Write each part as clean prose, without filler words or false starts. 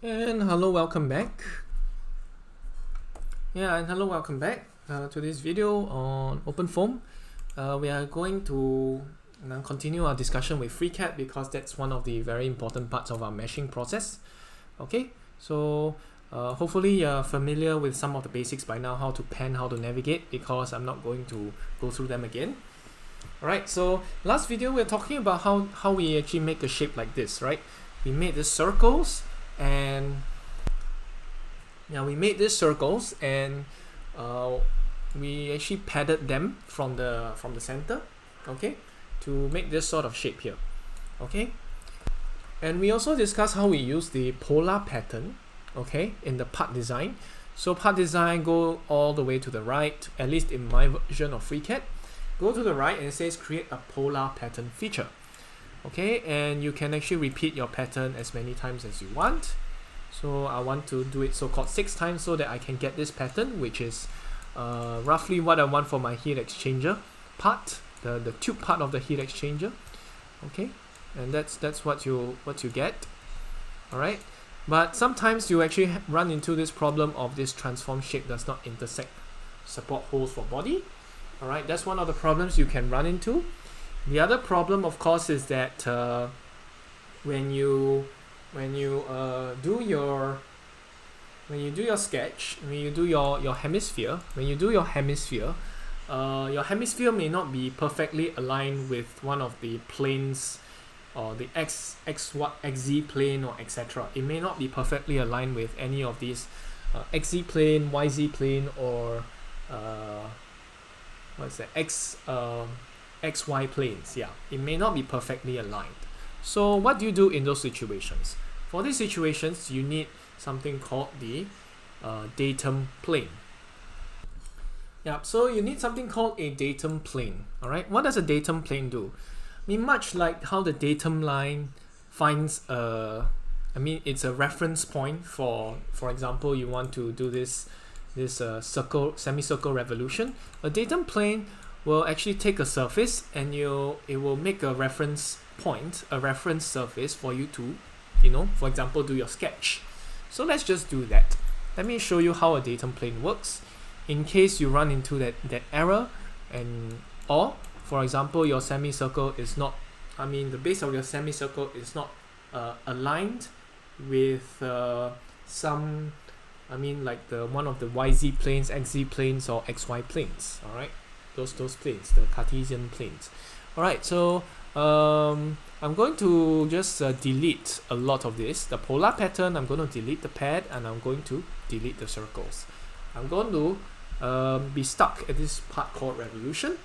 And hello, welcome back. Welcome back to this video on OpenFOAM. We are going to continue our discussion with freeCAD because that's one of the very important parts of our meshing process. Okay, so hopefully you're familiar with some of the basics by now, how to pan, how to navigate, because I'm not going to go through them again. Alright, so last video we were talking about how we actually make a shape like this, right? We made these circles and we actually padded them from the center, okay, to make this sort of shape here, okay. And we also discussed how we use the polar pattern, okay, in the part design. So part design, go all the way to the right, at least in my version of freeCAD. Go to the right and it says create a polar pattern feature. Okay, and you can actually repeat your pattern as many times as you want. So I want to do it so-called 6 times so that I can get this pattern, which is roughly what I want for my heat exchanger part, the tube part of the heat exchanger. Okay, and that's what you get. All right, but sometimes you actually run into this problem of this transform shape does not intersect support holes for body. All right, that's one of the problems you can run into. The other problem, of course, is that when you do your sketch, when you do your hemisphere, your hemisphere may not be perfectly aligned with one of the planes, or the XZ plane, or etc. It may not be perfectly aligned with any of these XZ plane, YZ plane, or XY planes. Yeah, it may not be perfectly aligned. So what do you do in those situations? For these situations, you need something called the datum plane. Yeah, so you need something called a datum plane. All right, what does a datum plane do? I mean, much like how the datum line finds it's a reference point for example, you want to do this semicircle revolution. A datum plane will actually take a surface and it will make a reference point, a reference surface for you to, for example, do your sketch. So let's just do that. Let me show you how a datum plane works in case you run into that error, or for example, your semicircle is not, the base of your semicircle is not aligned with some, like the one of the YZ planes, XZ planes, or XY planes. All right, those planes, the Cartesian planes. All right, so I'm going to just delete a lot of this. The polar pattern, I'm going to delete the pad, and I'm going to delete the circles. I'm going to be stuck at this part called revolution.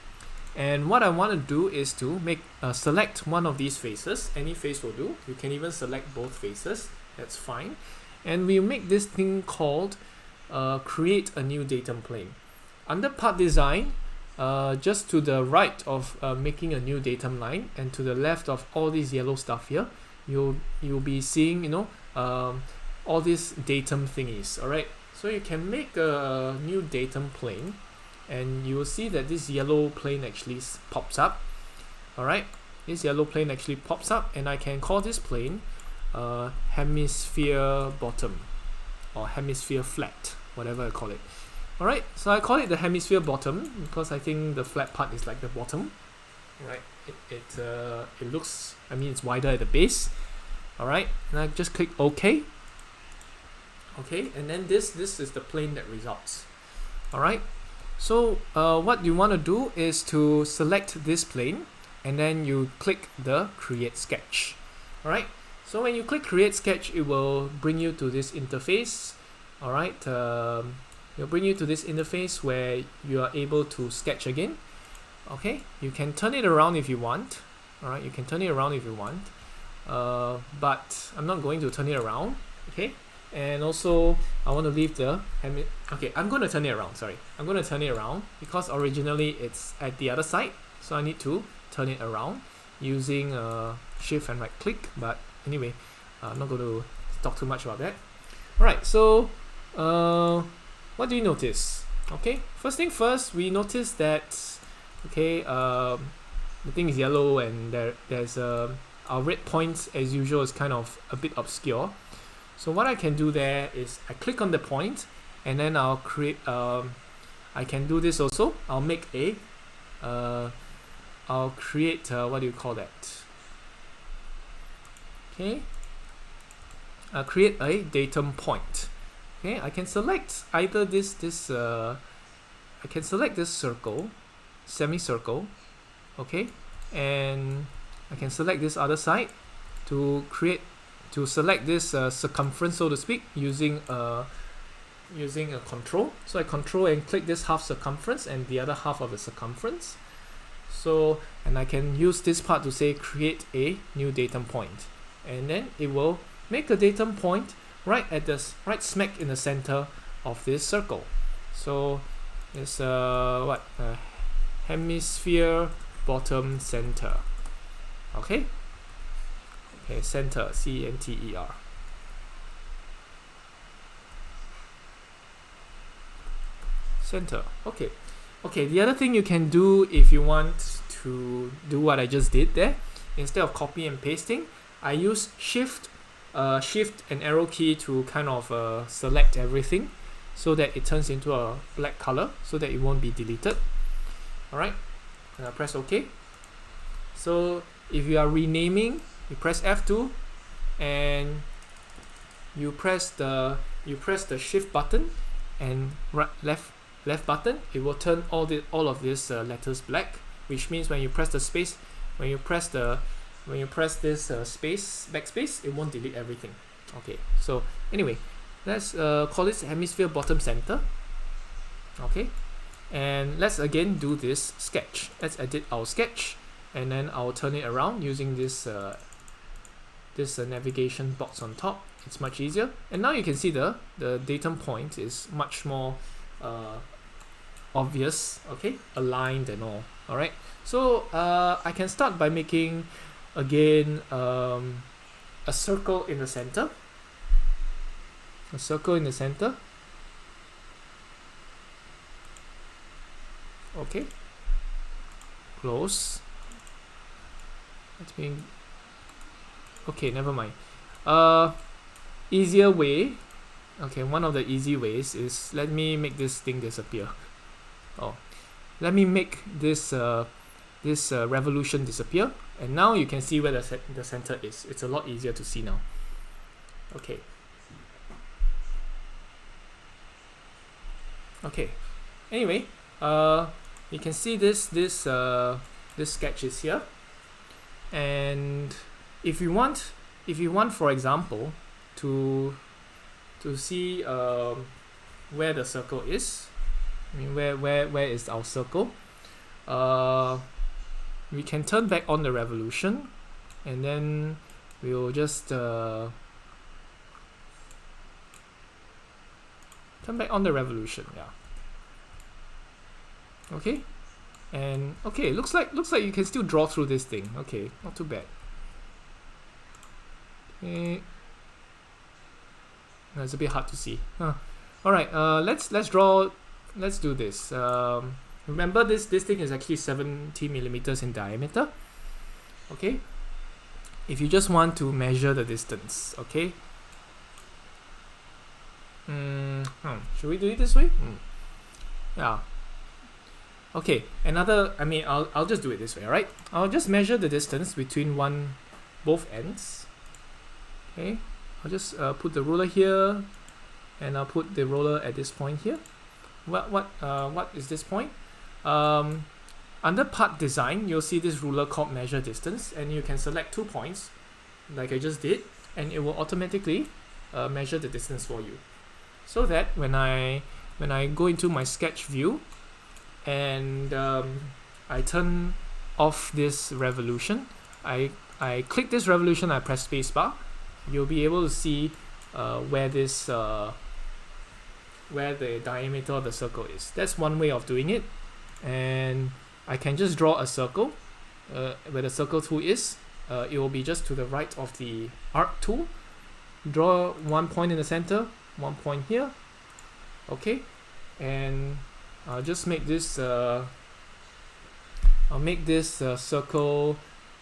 And what I want to do is to make select one of these faces. Any face will do. You can even select both faces. That's fine. And we make this thing called create a new datum plane. Under part design, just to the right of making a new datum line, and to the left of all this yellow stuff here, you'll be seeing all these datum thingies. All right, so you can make a new datum plane, and you will see that this yellow plane actually pops up. All right, this yellow plane actually pops up, and I can call this plane hemisphere bottom, or hemisphere flat, whatever I call it. Alright, so I call it the hemisphere bottom because I think the flat part is like the bottom. Right, it looks, it's wider at the base. Alright, and I just click OK. Okay, and then this is the plane that results. Alright, so what you want to do is to select this plane, and then you click the create sketch. Alright, so when you click create sketch, it will bring you to this interface. Alright, it'll bring you to this interface where you are able to sketch again. Okay, you can turn it around if you want. Alright, you can turn it around if you want, but I'm not going to turn it around. Okay, and also I want to leave the okay, I'm going to turn it around. Sorry, I'm going to turn it around because originally it's at the other side, so I need to turn it around using shift and right click. But anyway, I'm not going to talk too much about that. Alright, so what do you notice? Okay, first thing first, we notice that the thing is yellow, and there's our red points as usual is kind of a bit obscure. So what I can do there is I click on the point, and then I'll create I can do this also. I'll make a I'll create what do you call that? Okay, I'll create a datum point. Okay, I can select either I can select this circle, semicircle, okay, and I can select this other side to select this circumference, so to speak, using a control. So I control and click this half circumference and the other half of the circumference. So, and I can use this part to say create a new datum point, and then it will make a datum point right smack in the center of this circle. So it's hemisphere bottom center. Okay, center, center. Center. Okay, the other thing you can do if you want to do what I just did there, instead of copy and pasting, I use shift and arrow key to kind of select everything so that it turns into a black color so that it won't be deleted. Alright, and I press OK. So if you are renaming, you press F2 and you press the shift button and left button. It will turn all of these letters black, which means when you press the space, when you press this backspace, it won't delete everything. Okay, so anyway, let's call this hemisphere bottom center. Okay, and let's again do this sketch. Let's edit our sketch, and then I'll turn it around using this navigation box on top. It's much easier, and now you can see the datum point is much more obvious, okay, aligned and all. Alright, so I can start by making again a circle in the center. A circle in the center. Okay, close. Okay, never mind. Easier way. Okay, one of the easy ways is, let me make this thing disappear. Oh, let me make this revolution disappear, and now you can see where the center is. It's a lot easier to see now. Okay. Okay. Anyway, you can see this sketch is here, and if you want, for example, to see where the circle is, I mean where is our circle, we can turn back on the revolution, and then we'll just turn back on the revolution. Yeah. Okay, and okay, looks like you can still draw through this thing. Okay, not too bad. Okay. No, it's a bit hard to see. Alright, let's do this. Remember this thing is actually 70 millimeters in diameter. Okay, if you just want to measure the distance, okay. Should we do it this way? Yeah. Okay, I'll just do it this way. Alright, I'll just measure the distance between both ends. Okay, I'll just put the ruler here, and I'll put the ruler at this point here. What is this point? Under part design, you'll see this ruler called measure distance, and you can select 2 points like I just did, and it will automatically measure the distance for you, so that when I go into my sketch view and I turn off this revolution, I click this revolution, I press spacebar, you'll be able to see where the diameter of the circle is. That's one way of doing it. And I can just draw a circle where the circle tool is. It will be just to the right of the arc tool. Draw 1 point in the center, 1 point here. Okay, and I'll just make this circle,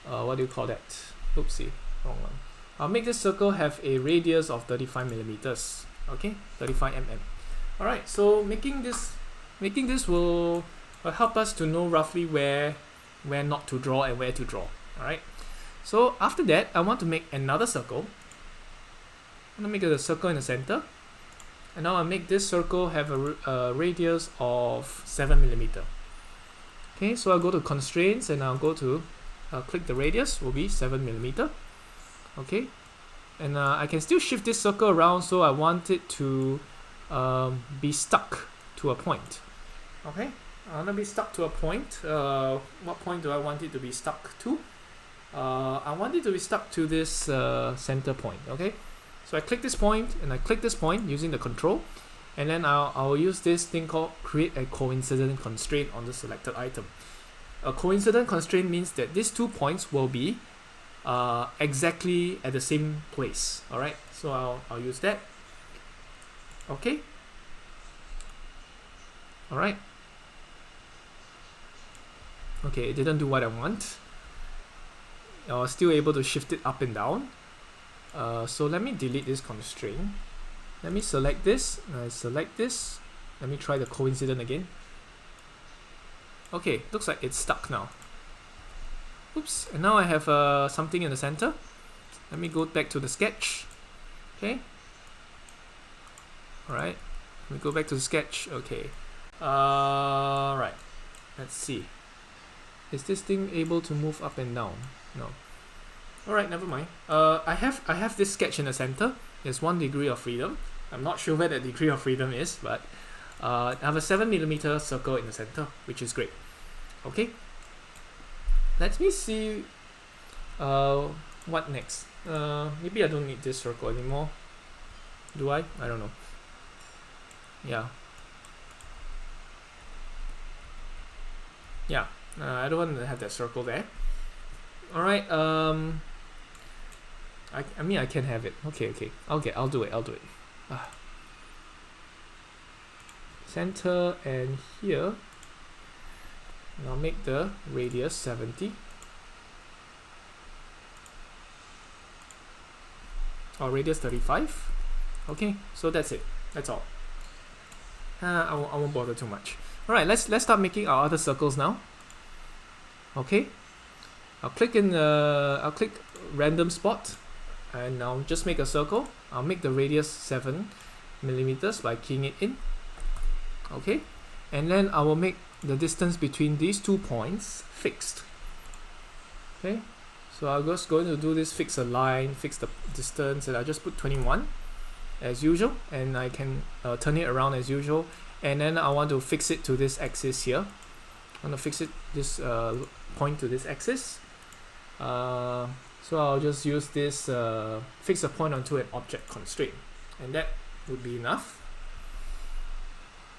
what do you call that? Oopsie, wrong one. I'll make this circle have a radius of 35 millimeters. Okay, 35 mm. Alright, so making this will help us to know roughly where not to draw and where to draw. Alright, so after that, I want to make another circle. I'm going to make a circle in the center. And now I'll make this circle have a radius of 7 millimeter. Okay, so I'll go to constraints and I'll go to click the radius, will be 7 millimeter. Okay, and I can still shift this circle around, so I want it to be stuck to a point. Okay, I want to be stuck to a point. What point do I want it to be stuck to? I want it to be stuck to this center point. Okay, so I click this point and I click this point using the control, and then I'll use this thing called create a coincident constraint on the selected item. A coincident constraint means that these 2 points will be exactly at the same place. Alright, so I'll use that. Okay. Alright. Okay, it didn't do what I want. I was still able to shift it up and down. So let me delete this constraint. Let me select this. I select this. Let me try the coincident again. Okay, looks like it's stuck now. Oops, and now I have something in the center. Let me go back to the sketch. Okay. Alright, let me go back to the sketch. Okay. Right. Let's see. Is this thing able to move up and down? No. Alright, never mind. I have this sketch in the center. There's 1 degree of freedom. I'm not sure where the degree of freedom is, but I have a 7 millimeter circle in the center, which is great. Okay. Let me see what next. Maybe I don't need this circle anymore. Do I? I don't know. Yeah. Yeah. I don't want to have that circle there. Alright. I mean I can have it. Okay. I'll do it. Center and here. And I'll make the radius 70. Or radius 35. Okay, so that's it. That's all. I won't bother too much. Alright, let's start making our other circles now. Okay. I'll click random spot and I'll just make a circle. I'll make the radius 7 millimeters by keying it in. Okay, and then I will make the distance between these 2 points fixed. Okay, so I'm just going to do this, fix a line, fix the distance, and I just put 21 as usual, and I can turn it around as usual, and then I want to fix it to this axis here. I want to fix it this point to this axis. So I'll just use this fix a point onto an object constraint, and that would be enough.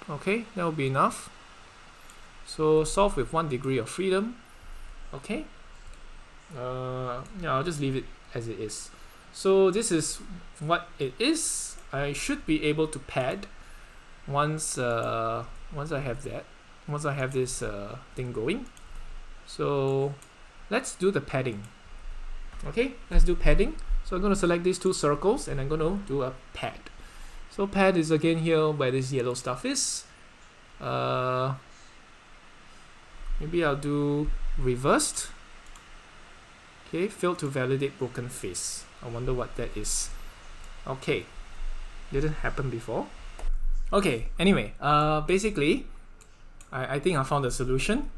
Okay, that will be enough. So solve with 1 degree of freedom. Okay. Yeah, I'll just leave it as it is. So this is what it is. I should be able to pad once I have that. Once I have this thing going. So let's do the padding. Okay, let's do padding. So I'm going to select these 2 circles and I'm going to do a pad. So pad is again here where this yellow stuff is. Maybe I'll do reversed. Okay, failed to validate broken face. I wonder what that is. Okay, didn't happen before. Okay, anyway, basically, I think I found the solution.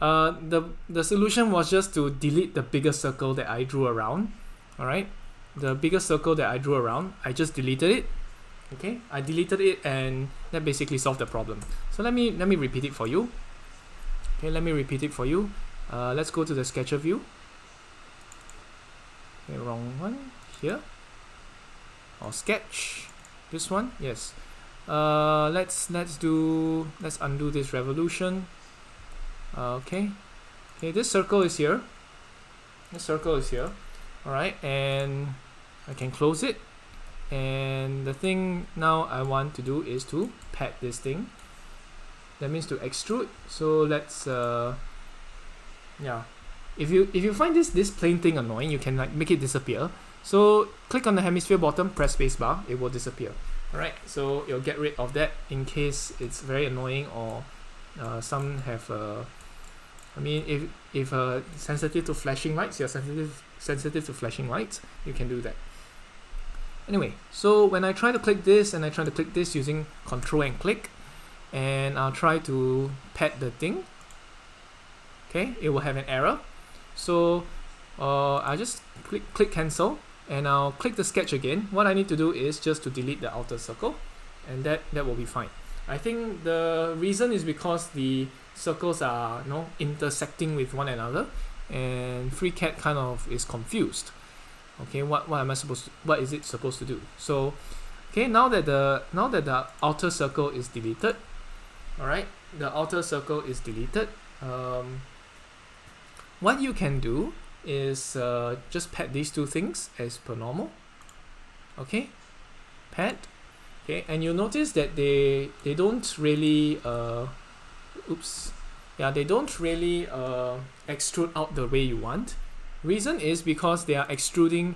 The solution was just to delete the bigger circle that I drew around. Alright, the bigger circle that I drew around, I just deleted it. Okay, I deleted it and that basically solved the problem. So let me repeat it for you. Okay, let me repeat it for you. Let's go to the sketcher view. Okay, wrong one here. Or sketch. This one, yes. Let's undo this revolution. Okay, this circle is here. This circle is here. Alright, and I can close it. And the thing now I want to do is to pad this thing. That means to extrude. So let's yeah. If you find this plain thing annoying, you can like make it disappear. So click on the hemisphere bottom, press spacebar, it will disappear. Alright, so you'll get rid of that in case it's very annoying, or some have I mean, if sensitive to flashing lights, you're sensitive to flashing lights, you can do that. Anyway, so when I try to click this and I try to click this using Control and click, and I'll try to pad the thing, okay, it will have an error. So I'll just click cancel, and I'll click the sketch again. What I need to do is just to delete the outer circle, and that will be fine. I think the reason is because the circles are intersecting with one another, and freeCAD kind of is confused. Okay, what is it supposed to do? So okay, now that the outer circle is deleted, all right, the outer circle is deleted, what you can do is just pad these two things as per normal. Okay, pad. Okay, and you'll notice that they don't really they don't really extrude out the way you want. Reason is because they are extruding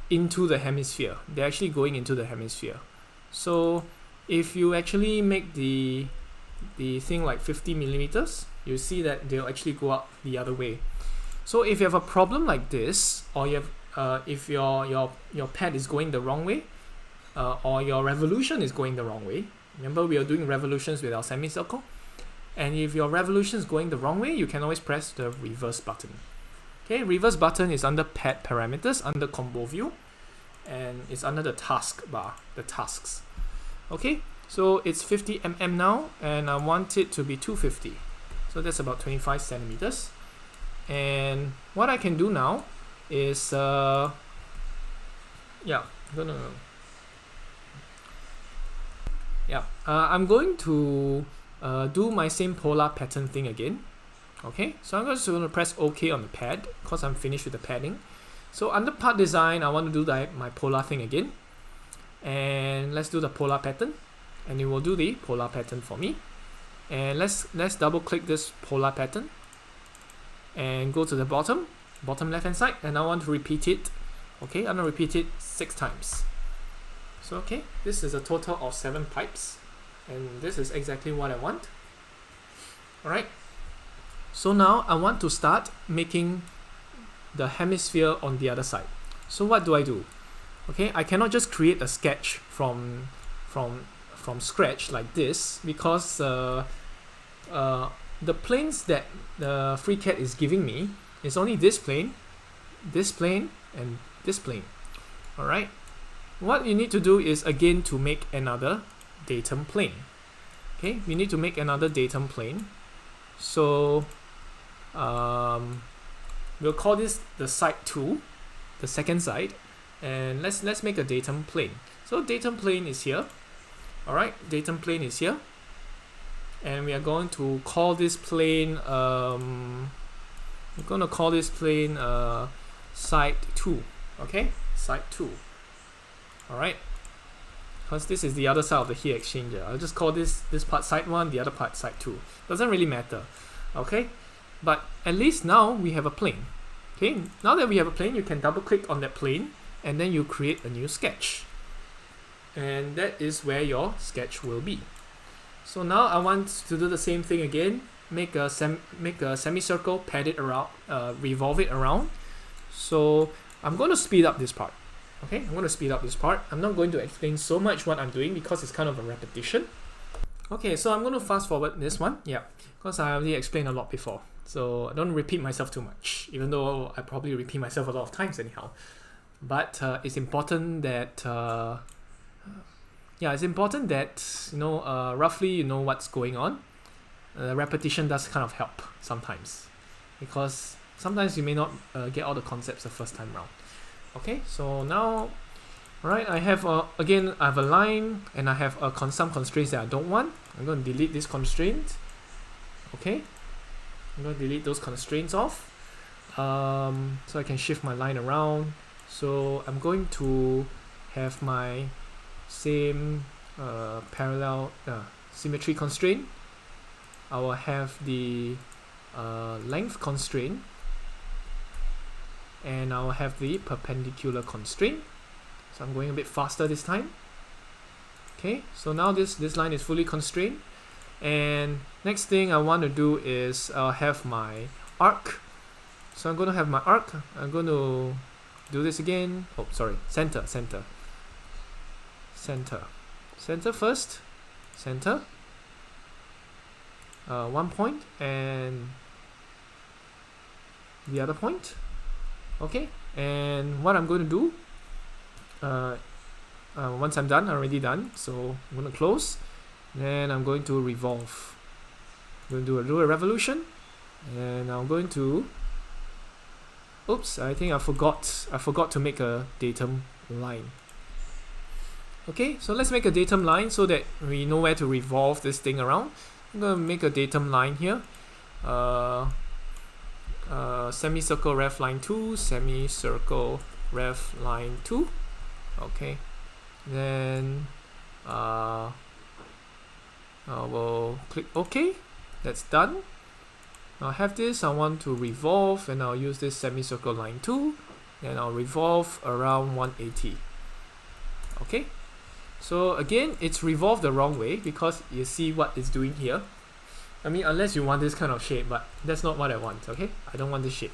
into the hemisphere. They're actually going into the hemisphere. So if you actually make the thing like 50 millimeters, you see that they'll actually go up the other way. So if you have a problem like this, or you have if your pad is going the wrong way, or your revolution is going the wrong way. Remember, we are doing revolutions with our semicircle, and if your revolution is going the wrong way, you can always press the reverse button. Okay, reverse button is under pad parameters, under combo view, and it's under the task bar, the tasks. Okay, so it's 50 mm now, and I want it to be 250. So that's about 25 centimeters. And what I can do now is I'm going to do my same polar pattern thing again. Okay, so I'm just going to press OK on the pad because I'm finished with the padding. So under part design, I want to do my polar thing again, and let's do the polar pattern, and it will do the polar pattern for me. And let's double click this polar pattern and go to the bottom left hand side, and I want to repeat it. Okay, I'm going to repeat it 6 times. So okay, this is a total of 7 pipes, and this is exactly what I want. Alright, so now I want to start making the hemisphere on the other side. So what do I do? Okay, I cannot just create a sketch from scratch like this, because the planes that the freeCAD is giving me is only this plane, and this plane. Alright, what you need to do is again to make another datum plane. Okay, we need to make another datum plane. So we'll call this the side 2, the second side, and let's make a datum plane. So datum plane is here. Alright, datum plane is here, and we are going to call this plane side 2. Okay, side 2. Alright, because this is the other side of the heat exchanger. I'll just call this part side 1, the other part side 2. Doesn't really matter. Okay, but at least now we have a plane. Okay, now that we have a plane, you can double click on that plane, and then you create a new sketch, and that is where your sketch will be. So now I want to do the same thing again. Make a semicircle, pad it around, revolve it around. So I'm going to speed up this part. Okay, I'm going to speed up this part. I'm not going to explain so much what I'm doing because it's kind of a repetition. Okay, so I'm going to fast forward this one, because I already explained a lot before. So I don't repeat myself too much, even though I probably repeat myself a lot of times anyhow. But it's important that roughly you know what's going on. Repetition does kind of help sometimes, because sometimes you may not get all the concepts the first time round. Okay, so now, alright, I have again, I have a line, and I have some constraints that I don't want. I'm going to delete this constraint. Okay, I'm going to delete those constraints off, so I can shift my line around. So I'm going to have my same parallel symmetry constraint. I will have the length constraint. and I'll have the perpendicular constraint. So I'm going a bit faster this time. Okay, so now this line is fully constrained, and next thing I want to do is I'll have my arc. So I'm going to have my arc. I'm going to do this again. Oh, sorry, center first, center, 1 point and the other point. Okay, and what I'm going to do, once I'm done, already done, so I'm going to close, then I'm going to revolve. I'm going to do a revolution, and I'm going to, oops, I think I forgot to make a datum line. Okay, so let's make a datum line so that we know where to revolve this thing around. I'm going to make a datum line here. Semicircle ref line 2, semicircle ref line 2. Okay, then I will click OK. That's done. I'll have this. I want to revolve, and I'll use this semicircle line 2, and I'll revolve around 180. Okay, so again, it's revolved the wrong way because you see what it's doing here. I mean, unless you want this kind of shape, but that's not what I want. Okay, I don't want this shape.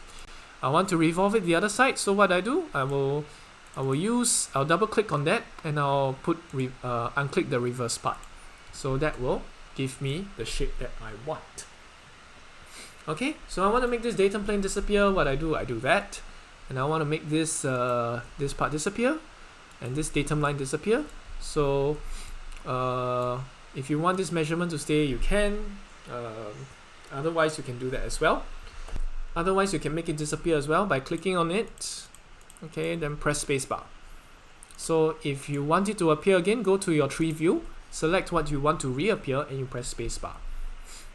I want to revolve it the other side. So what I do, I'll double click on that, and I'll unclick the reverse part. So that will give me the shape that I want. Okay, so I want to make this datum plane disappear. What I do that, and I want to make this this part disappear, and this datum line disappear. So if you want this measurement to stay, you can. Otherwise, you can do that as well. Otherwise, you can make it disappear as well by clicking on it. Okay, then press spacebar. So if you want it to appear again, go to your tree view, select what you want to reappear, and you press spacebar.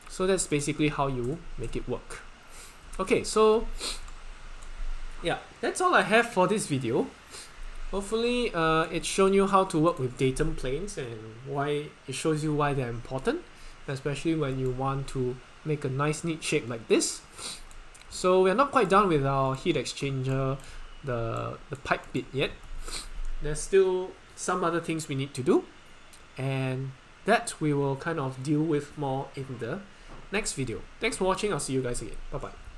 So that's basically how you make it work. Okay, so yeah, that's all I have for this video. Hopefully it's shown you how to work with datum planes, and why it shows you why they're important, especially when you want to make a nice neat shape like this. So we're not quite done with our heat exchanger, the pipe bit yet. There's still some other things we need to do, and that we will kind of deal with more in the next video. Thanks for watching. I'll see you guys again. Bye bye.